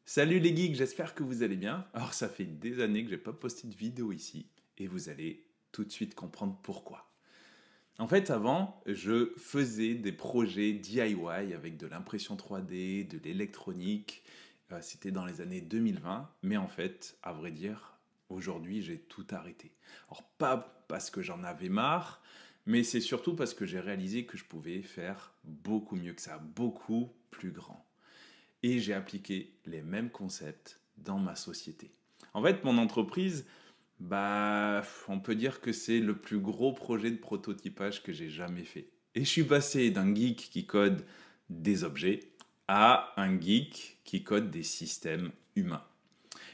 Salut les geeks, j'espère que vous allez bien. Alors ça fait des années que j'ai pas posté de vidéo ici et vous allez tout de suite comprendre pourquoi. En fait, avant, je faisais des projets DIY avec de l'impression 3D, de l'électronique. C'était dans les années 2020, mais en fait, à vrai dire, aujourd'hui, j'ai tout arrêté. Alors pas parce que j'en avais marre, mais c'est surtout parce que j'ai réalisé que je pouvais faire beaucoup mieux que ça, beaucoup plus grand. Et j'ai appliqué les mêmes concepts dans ma société. En fait, mon entreprise, on peut dire que c'est le plus gros projet de prototypage que j'ai jamais fait. Et je suis passé d'un geek qui code des objets à un geek qui code des systèmes humains.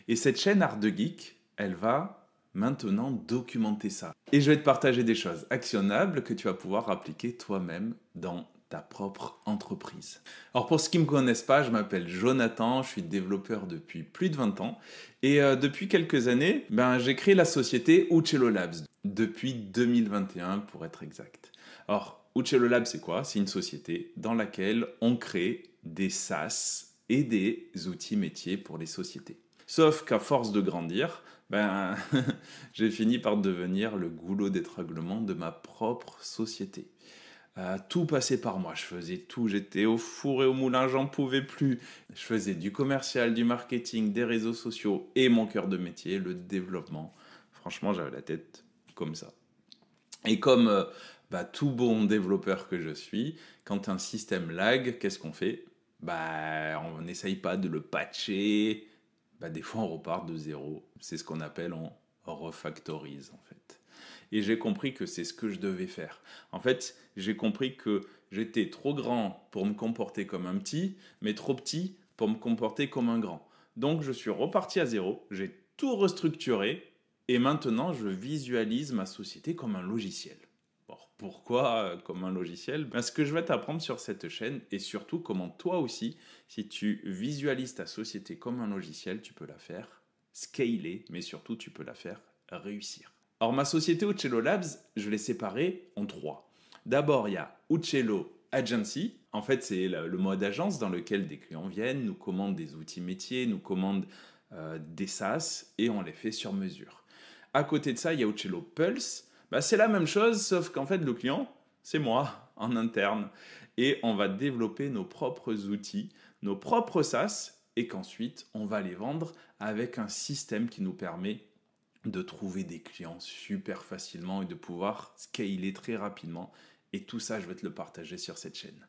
Et cette chaîne Art de Geek, elle va maintenant documenter ça. Et je vais te partager des choses actionnables que tu vas pouvoir appliquer toi-même dans ta propre entreprise. Alors pour ceux qui ne me connaissent pas, je m'appelle Jonathan, je suis développeur depuis plus de 20 ans et depuis quelques années, j'ai créé la société Uccello Labs depuis 2021 pour être exact. Alors Uccello Labs c'est quoi? C'est une société dans laquelle on crée des SaaS et des outils métiers pour les sociétés. Sauf qu'à force de grandir, j'ai fini par devenir le goulot d'étranglement de ma propre société. Tout passait par moi, je faisais tout, j'étais au four et au moulin, j'en pouvais plus. Je faisais du commercial, du marketing, des réseaux sociaux et mon cœur de métier, le développement. Franchement, j'avais la tête comme ça. Et comme tout bon développeur que je suis, quand un système lag, qu'est-ce qu'on fait? On n'essaye pas de le patcher. Des fois, on repart de zéro. C'est ce qu'on appelle on refactorise en fait. Et j'ai compris que c'est ce que je devais faire. En fait, j'ai compris que j'étais trop grand pour me comporter comme un petit, mais trop petit pour me comporter comme un grand. Donc, je suis reparti à zéro, j'ai tout restructuré, et maintenant, je visualise ma société comme un logiciel. Alors, pourquoi comme un logiciel? Ce que je vais t'apprendre sur cette chaîne, et surtout comment toi aussi, si tu visualises ta société comme un logiciel, tu peux la faire scaler, mais surtout tu peux la faire réussir. Alors ma société Uccello Labs, je l'ai séparée en trois. D'abord, il y a Uccello Agency. En fait, c'est le mode agence dans lequel des clients viennent, nous commandent des outils métiers, nous commandent des SaaS et on les fait sur mesure. À côté de ça, il y a Uccello Pulse. C'est la même chose, sauf qu'en fait, le client, c'est moi, en interne. Et on va développer nos propres outils, nos propres SaaS, et qu'ensuite, on va les vendre avec un système qui nous permet de trouver des clients super facilement et de pouvoir scaler très rapidement. Et tout ça, je vais te le partager sur cette chaîne.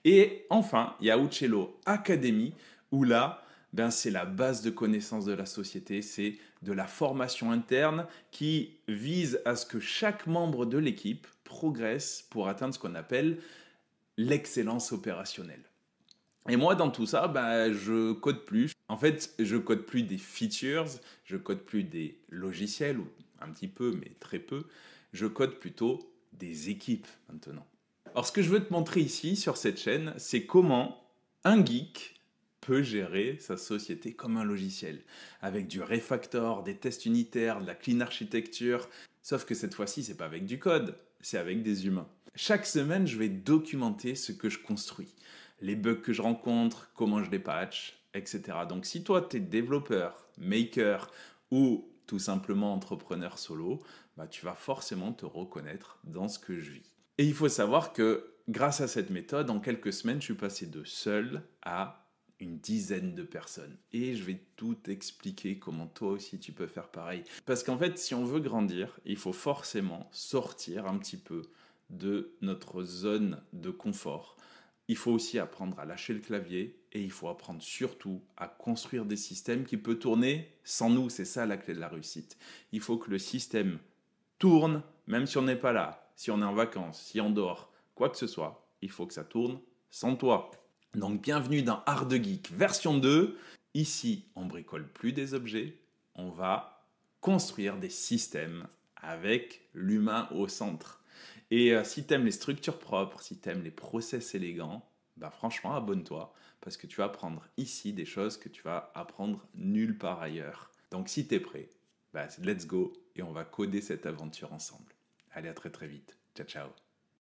Et enfin, il y a Uccello Academy, où là, c'est la base de connaissance de la société, c'est de la formation interne qui vise à ce que chaque membre de l'équipe progresse pour atteindre ce qu'on appelle l'excellence opérationnelle. Et moi, dans tout ça, je code plus. En fait, je code plus des features, je code plus des logiciels, ou un petit peu, mais très peu. Je code plutôt des équipes maintenant. Alors, ce que je veux te montrer ici, sur cette chaîne, c'est comment un geek peut gérer sa société comme un logiciel, avec du refactor, des tests unitaires, de la clean architecture. Sauf que cette fois-ci, c'est pas avec du code, c'est avec des humains. Chaque semaine, je vais documenter ce que je construis, les bugs que je rencontre, comment je les patch, etc. Donc si toi, tu es développeur, maker ou tout simplement entrepreneur solo, tu vas forcément te reconnaître dans ce que je vis. Et il faut savoir que grâce à cette méthode, en quelques semaines, je suis passé de seul à une dizaine de personnes. Et je vais tout expliquer comment toi aussi tu peux faire pareil. Parce qu'en fait, si on veut grandir, il faut forcément sortir un petit peu de notre zone de confort. Il faut aussi apprendre à lâcher le clavier et il faut apprendre surtout à construire des systèmes qui peuvent tourner sans nous. C'est ça la clé de la réussite. Il faut que le système tourne même si on n'est pas là, si on est en vacances, si on dort, quoi que ce soit. Il faut que ça tourne sans toi. Donc bienvenue dans Art de Geek version 2. Ici, on bricole plus des objets, on va construire des systèmes avec l'humain au centre. Et si tu aimes les structures propres, si tu aimes les process élégants, franchement, abonne-toi parce que tu vas apprendre ici des choses que tu vas apprendre nulle part ailleurs. Donc si tu es prêt, let's go et on va coder cette aventure ensemble. Allez, à très très vite. Ciao, ciao.